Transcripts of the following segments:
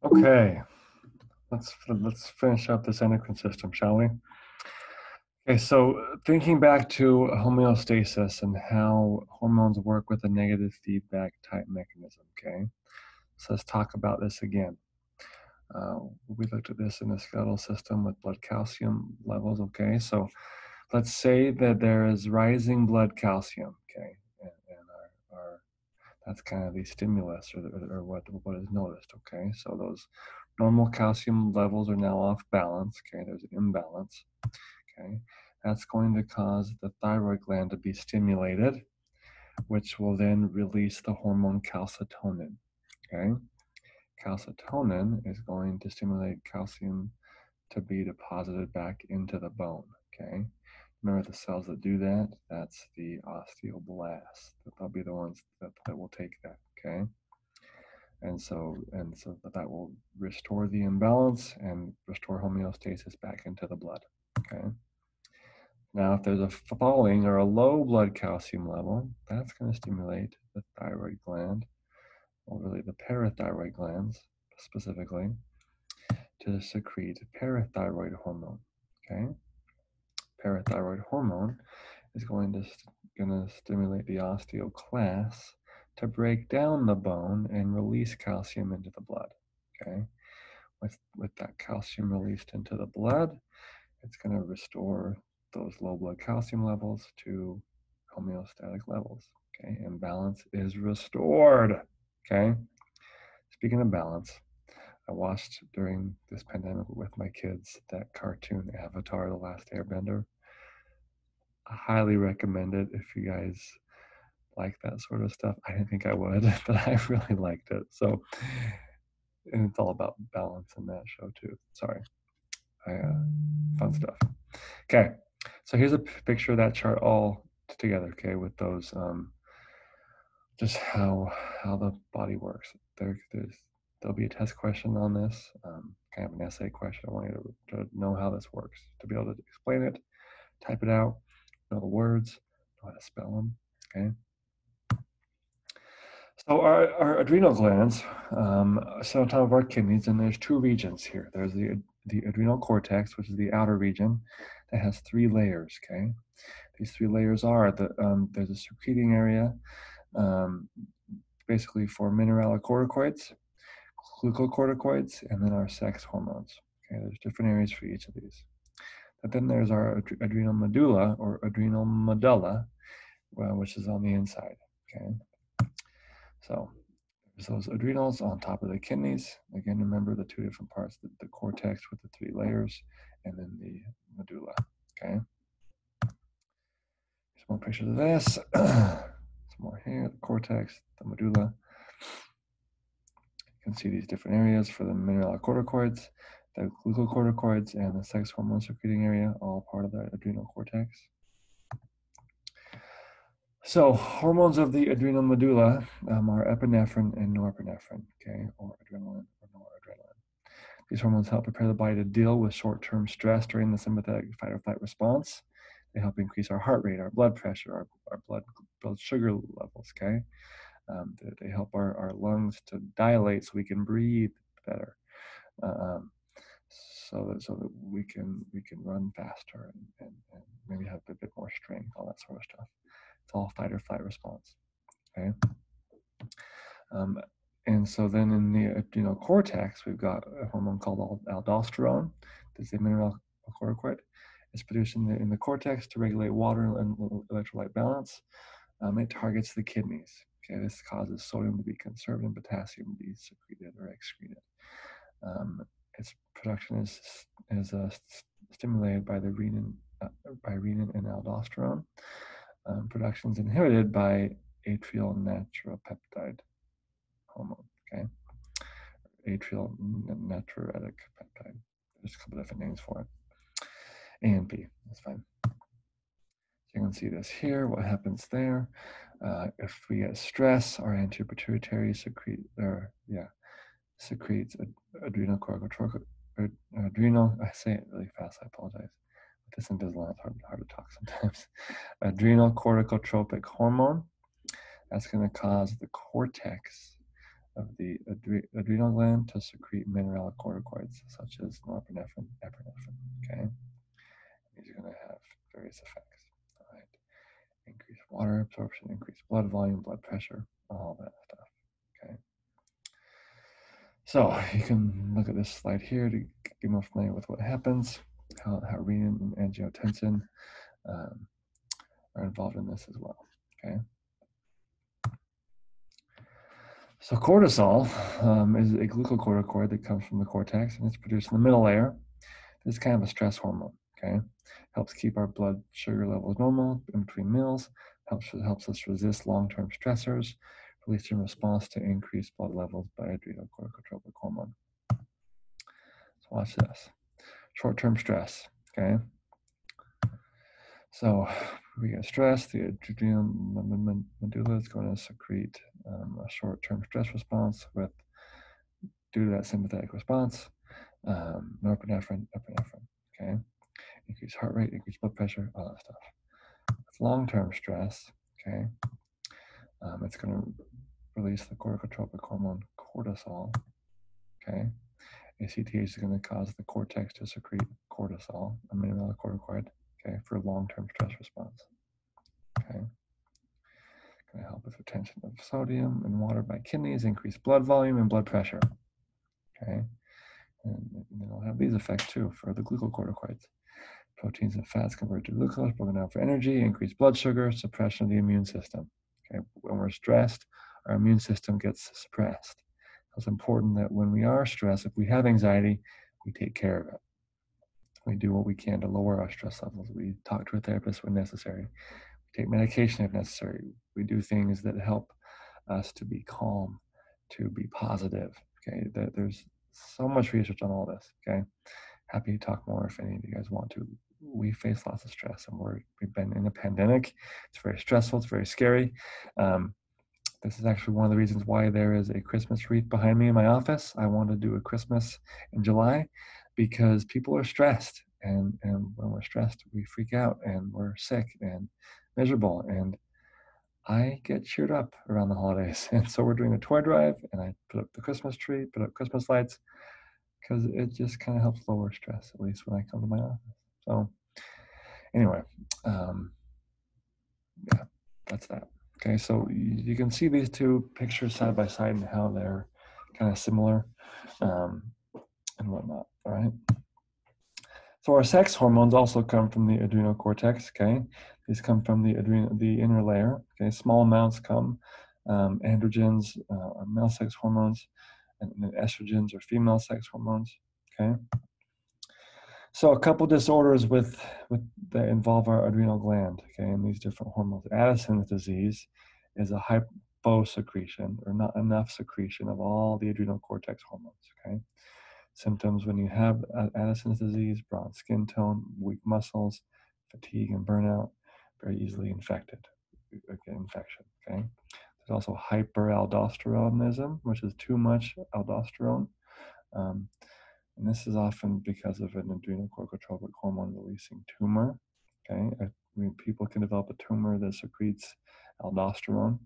Okay, let's finish up this endocrine system, shall we? Okay, so thinking back to homeostasis and how hormones work with a negative feedback type mechanism. Okay, so let's talk about this again. We looked at this in the skeletal system with blood calcium levels. Okay, so let's say that there is rising blood calcium. Okay, and our that's kind of the stimulus or what is noticed. Okay, so those normal calcium levels are now off balance. Okay, there's an imbalance. Okay, that's going to cause the thyroid gland to be stimulated, which will then release the hormone calcitonin. Okay, calcitonin is going to stimulate calcium to be deposited back into the bone. Okay, remember the cells that do that? That's the osteoblasts. They'll be the ones that will take that. Okay, and so that will restore the imbalance and restore homeostasis back into the blood. Okay. Now, if there's a falling or a low blood calcium level, that's going to stimulate the thyroid gland, or really the parathyroid glands specifically, to secrete parathyroid hormone. Okay, parathyroid hormone is going to stimulate the osteoclasts to break down the bone and release calcium into the blood. Okay, with that calcium released into the blood, it's going to restore those low blood calcium levels to homeostatic levels. Okay, and balance is restored. Okay, speaking of balance, I watched during this pandemic with my kids that cartoon Avatar: The Last Airbender. I highly recommend it if you guys like that sort of stuff. I didn't think I would, but I really liked it. So, and it's all about balance in that show too. Sorry, fun stuff. Okay, so here's a picture of that chart all together. Okay, with those just how the body works. There'll be a test question on this, kind of an essay question. I want you to know how this works, to be able to explain it, type it out, know the words, know how to spell them. Okay. So our adrenal glands sit on top of our kidneys, and there's two regions here. There's the adrenal cortex, which is the outer region, that has three layers. Okay, these three layers are there's a secreting area, um, basically for mineralocorticoids, glucocorticoids, and then our sex hormones. Okay, there's different areas for each of these. But then there's our adrenal medulla or adrenal medulla, which is on the inside. Okay, so there's those adrenals on top of the kidneys. Again, remember the two different parts: the cortex with the three layers, and then the medulla. Okay. Some more pictures of this. Some more here: the cortex, the medulla. You can see these different areas for the mineralocorticoids, the glucocorticoids, and the sex hormone secreting area, all part of the adrenal cortex. So hormones of the adrenal medulla are epinephrine and norepinephrine, okay, or adrenaline or noradrenaline. These hormones help prepare the body to deal with short-term stress during the sympathetic fight or flight response. They help increase our heart rate, our blood pressure, our blood sugar levels, okay? They help our lungs to dilate so we can breathe better, um, so that we can run faster and maybe have a bit more strength, all that sort of stuff. It's all fight or flight response. Okay. And so then in the adrenal cortex, we've got a hormone called aldosterone. That's a mineralocorticoid. It's produced in the cortex to regulate water and electrolyte balance. It targets the kidneys. Okay, this causes sodium to be conserved and potassium to be secreted or excreted. Its production is stimulated by the renin and aldosterone. Production is inhibited by atrial natriuretic hormone. Okay, atrial natriuretic peptide. There's a couple different names for it. ANP. That's fine. You can see this here, what happens there. If we get stress, our anterior pituitary secretes adrenal corticotropic, adrenal, I say it really fast, I apologize. With this Invisalign, it's hard to talk sometimes. Adrenal corticotropic hormone, that's going to cause the cortex of the adrenal gland to secrete mineralocorticoids such as norepinephrine, epinephrine. Okay, these are going to have various effects. All right, increased water absorption, increased blood volume, blood pressure, all that stuff. Okay, so you can look at this slide here to get more familiar with what happens, how renin and angiotensin are involved in this as well. Okay. So cortisol is a glucocorticoid that comes from the cortex, and it's produced in the middle layer. It's kind of a stress hormone. Okay, helps keep our blood sugar levels normal in between meals. Helps us resist long-term stressors, released in response to increased blood levels by adrenocorticotropic hormone. So watch this. Short-term stress. Okay. So we get stress, the adrenal medulla is going to secrete a short-term stress response due to that sympathetic response, norepinephrine, epinephrine, okay? Increased heart rate, increased blood pressure, all that stuff. With long-term stress, okay, it's going to release the corticotropic hormone cortisol, okay? ACTH is going to cause the cortex to secrete cortisol, a mineralocorticoid, okay, for long-term stress response, okay? Going to help with retention of sodium and water by kidneys, increase blood volume and blood pressure, okay? And it'll have these effects too for the glucocorticoids. Proteins and fats convert to glucose, broken down for energy, increased blood sugar, suppression of the immune system. Okay, when we're stressed, our immune system gets suppressed. So it's important that when we are stressed, if we have anxiety, we take care of it. We do what we can to lower our stress levels. We talk to a therapist when necessary. We take medication if necessary. We do things that help us to be calm, to be positive. Okay, there's so much research on all this. Okay, happy to talk more if any of you guys want to. We face lots of stress, and we've been in a pandemic. It's very stressful. It's very scary. This is actually one of the reasons why there is a Christmas wreath behind me in my office. I want to do a Christmas in July because people are stressed, and when we're stressed, we freak out and we're sick and miserable. And I get cheered up around the holidays, and so we're doing a toy drive, and I put up the Christmas tree, put up Christmas lights, because it just kind of helps lower stress, at least when I come to my office. So anyway, yeah, that's that. Okay, so you can see these two pictures side by side and how they're kind of similar and whatnot, all right? So our sex hormones also come from the adrenal cortex, okay? These come from the inner layer, okay? Small amounts come, androgens are male sex hormones, and then estrogens are female sex hormones, okay? So a couple disorders that involve our adrenal gland, okay, and these different hormones. Addison's disease is a hyposecretion or not enough secretion of all the adrenal cortex hormones, okay? Symptoms when you have Addison's disease: bronze skin tone, weak muscles, fatigue and burnout, very easily infection, okay? There's also hyperaldosteronism, which is too much aldosterone. And this is often because of an adrenocorticotropic hormone releasing tumor. Okay, people can develop a tumor that secretes aldosterone,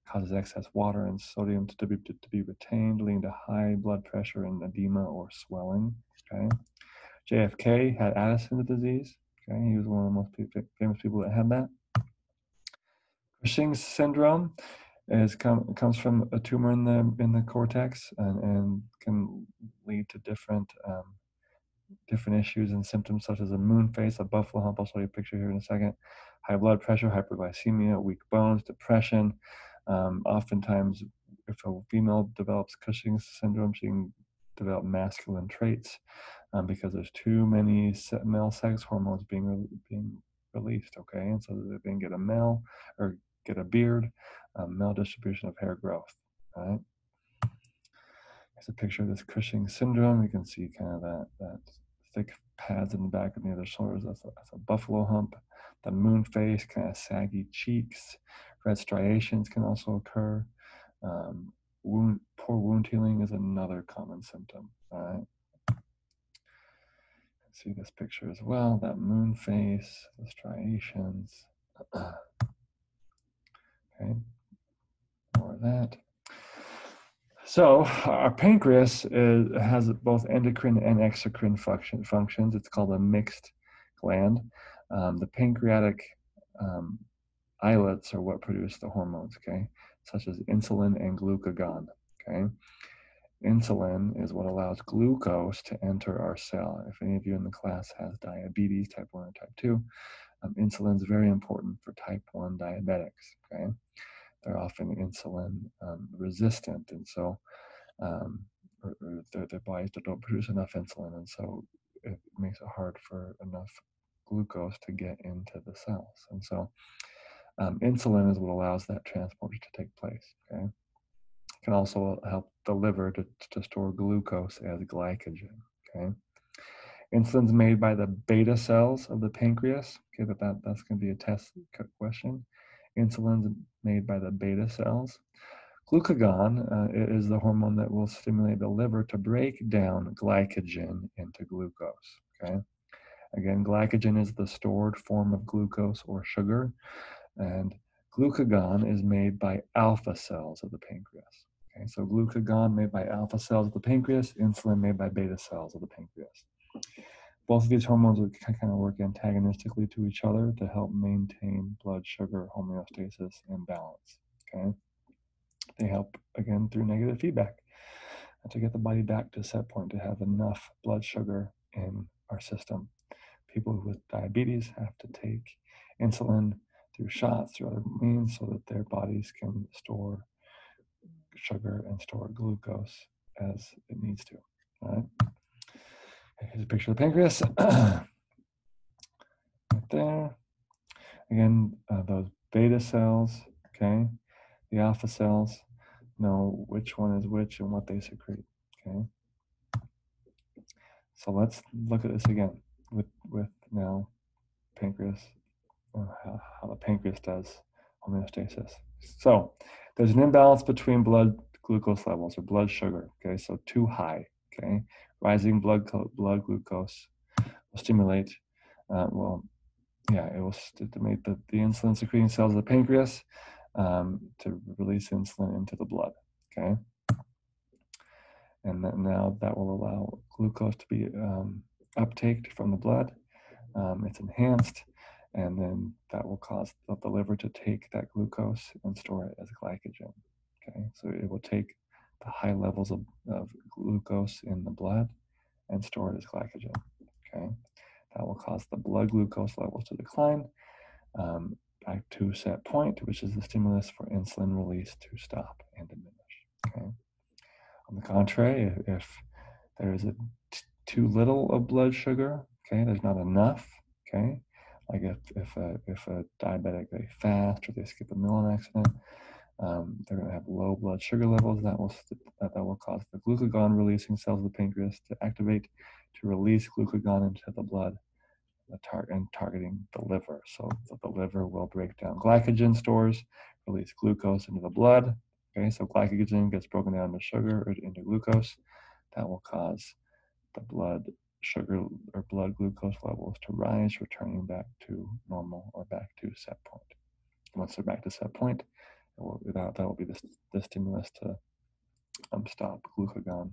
causes excess water and sodium to be retained, leading to high blood pressure and edema or swelling. Okay, JFK had Addison's disease. Okay, he was one of the most famous people that had that. Cushing's syndrome comes from a tumor in the cortex and can lead to different issues and symptoms such as a moon face, a buffalo hump. I'll show you a picture here in a second. High blood pressure, hyperglycemia, weak bones, depression. Oftentimes, if a female develops Cushing's syndrome, she can develop masculine traits because there's too many male sex hormones being released. Okay, and so they can get a male or get a beard, male distribution of hair growth. All right. Here's a picture of this Cushing syndrome. You can see kind of that thick pads in the back of the other shoulders. That's a buffalo hump. The moon face, kind of saggy cheeks. Red striations can also occur. Poor wound healing is another common symptom. All right. See this picture as well. That moon face, the striations. Okay. More of that. So our pancreas has both endocrine and exocrine functions. It's called a mixed gland. The pancreatic islets are what produce the hormones, okay, such as insulin and glucagon, okay. Insulin is what allows glucose to enter our cell. If any of you in the class has diabetes, type 1 or type 2, insulin is very important for type 1 diabetics, okay. They're often insulin resistant, and so or their bodies don't produce enough insulin, and so it makes it hard for enough glucose to get into the cells. And so insulin is what allows that transport to take place, okay. It can also help the liver to store glucose as glycogen, okay. Insulin's made by the beta cells of the pancreas, okay, that's going to be a test question. Insulin's made by the beta cells. Glucagon is the hormone that will stimulate the liver to break down glycogen into glucose, okay? Again, glycogen is the stored form of glucose or sugar, and glucagon is made by alpha cells of the pancreas. Okay, so glucagon made by alpha cells of the pancreas, insulin made by beta cells of the pancreas. Both of these hormones kind of work antagonistically to each other to help maintain blood sugar homeostasis and balance, okay? They help, again, through negative feedback to get the body back to a set point to have enough blood sugar in our system. People with diabetes have to take insulin through shots, through other means, so that their bodies can store sugar and store glucose as it needs to. All right. Here's a picture of the pancreas. Right there. Again, those beta cells, okay, the alpha cells know which one is which and what they secrete, okay. So let's look at this again with now pancreas, how the pancreas does homeostasis. So there's an imbalance between blood glucose levels or blood sugar, okay, so too high, okay. Rising blood glucose will stimulate, it will stimulate the insulin secreting cells of the pancreas to release insulin into the blood, okay. And now that will allow glucose to be uptaked from the blood. It's enhanced, and then that will cause the liver to take that glucose and store it as glycogen. Okay, so it will take the high levels of glucose in the blood and store it as glycogen. Okay, that will cause the blood glucose levels to decline back to set point, which is the stimulus for insulin release to stop and diminish. Okay. On the contrary, if there is too little of blood sugar, okay, there's not enough, okay, like if a diabetic they fast or they skip a meal in accident, they're going to have low blood sugar levels. That will cause the glucagon releasing cells of the pancreas to activate to release glucagon into the blood, targeting the liver. So the liver will break down glycogen stores, release glucose into the blood. Okay, so glycogen gets broken down into sugar or into glucose. That will cause the blood sugar or blood glucose levels to rise, returning back to normal or back to set point. Once they're back to set point, that will be the stimulus to stop glucagon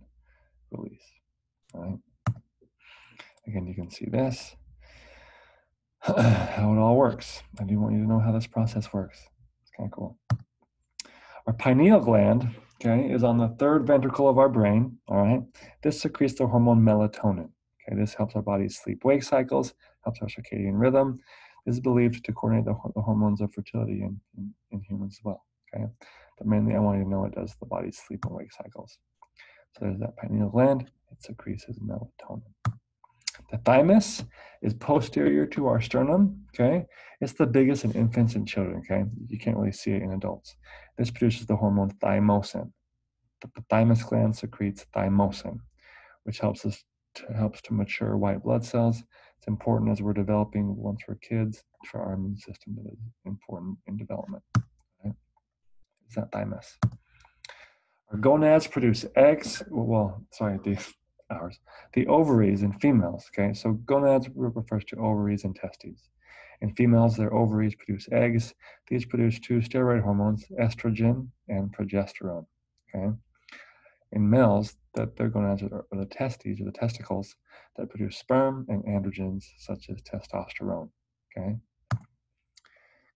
release. All right. Again, you can see this, how it all works. I do want you to know how this process works. It's kind of cool. Our pineal gland, okay, is on the third ventricle of our brain, all right? This secretes the hormone melatonin, okay? This helps our body's sleep-wake cycles, helps our circadian rhythm. This is believed to coordinate the hormones of fertility in humans as well, okay? But mainly I want you to know it does the body's sleep and wake cycles. So there's that pineal gland, it secretes melatonin. The thymus is posterior to our sternum, okay? It's the biggest in infants and children, okay? You can't really see it in adults. This produces the hormone thymosin. The thymus gland secretes thymosin, which helps to mature white blood cells. It's important as we're developing once we're kids for our immune system that is important in development. Right? It's that thymus. Our gonads produce eggs. The ovaries in females. Okay, so gonads refers to ovaries and testes. In females, their ovaries produce eggs. These produce two steroid hormones, estrogen and progesterone. Okay, In males, that their gonads are the testes or the testicles that produce sperm and androgens such as testosterone. Okay,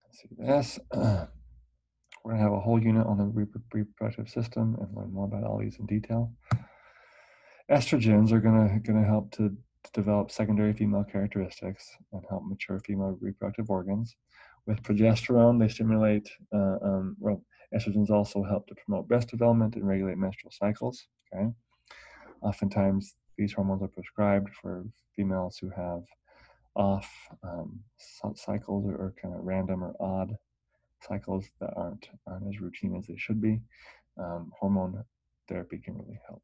let's see this. We're going to have a whole unit on the reproductive system and learn more about all these in detail. Estrogens are going to help to develop secondary female characteristics and help mature female reproductive organs. With progesterone, they stimulate, estrogens also help to promote breast development and regulate menstrual cycles. Okay, oftentimes these hormones are prescribed for females who have off cycles or kind of random or odd cycles that aren't as routine as they should be. Hormone therapy can really help.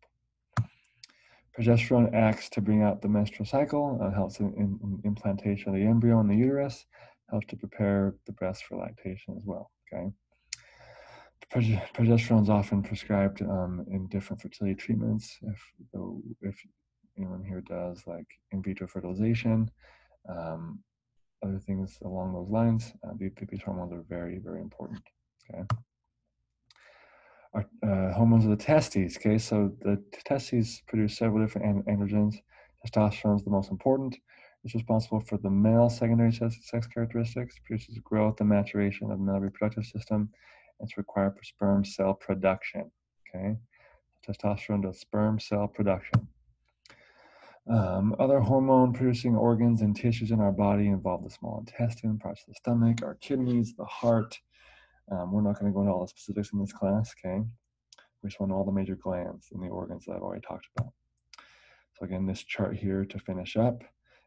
Progesterone acts to bring out the menstrual cycle, helps in implantation of the embryo in the uterus, helps to prepare the breast for lactation as well. Okay. Progesterone is often prescribed in different fertility treatments. If anyone here does like in vitro fertilization, other things along those lines, these hormones are very, very important. Okay. Hormones of the testes. Okay, so the testes produce several different androgens. Testosterone is the most important. It's responsible for the male secondary sex characteristics, produces growth and maturation of the male reproductive system. It's required for sperm cell production. Okay, testosterone does sperm cell production. Other hormone-producing organs and tissues in our body involve the small intestine, parts of the stomach, our kidneys, the heart. We're not going to go into all the specifics in this class. Okay. We just want all the major glands and the organs that I've already talked about. So again, this chart here to finish up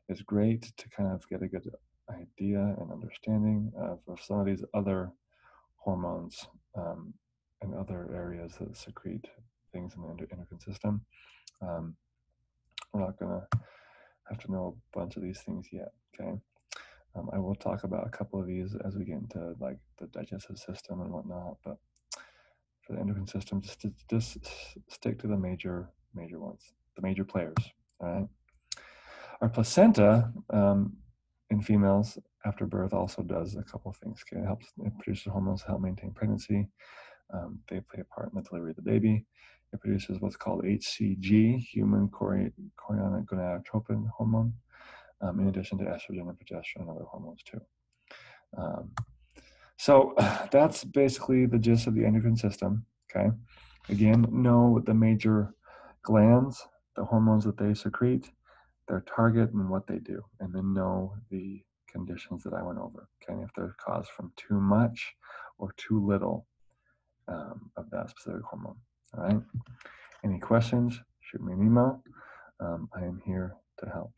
is great to kind of get a good idea and understanding of some of these other hormones and other areas that secrete things in the endocrine system. We're not going to have to know a bunch of these things yet, okay? I will talk about a couple of these as we get into like the digestive system and whatnot, but for the endocrine system, just stick to the major ones, the major players. All right. Our placenta in females after birth also does a couple of things. Okay, it produces hormones to help maintain pregnancy. They play a part in the delivery of the baby. It produces what's called HCG, human chorionic gonadotropin hormone, in addition to estrogen and progesterone and other hormones too. So that's basically the gist of the endocrine system, okay? Again, know the major glands, the hormones that they secrete, their target and what they do, and then know the conditions that I went over, okay? If they're caused from too much or too little of that specific hormone, all right? Any questions, shoot me an email. I am here to help.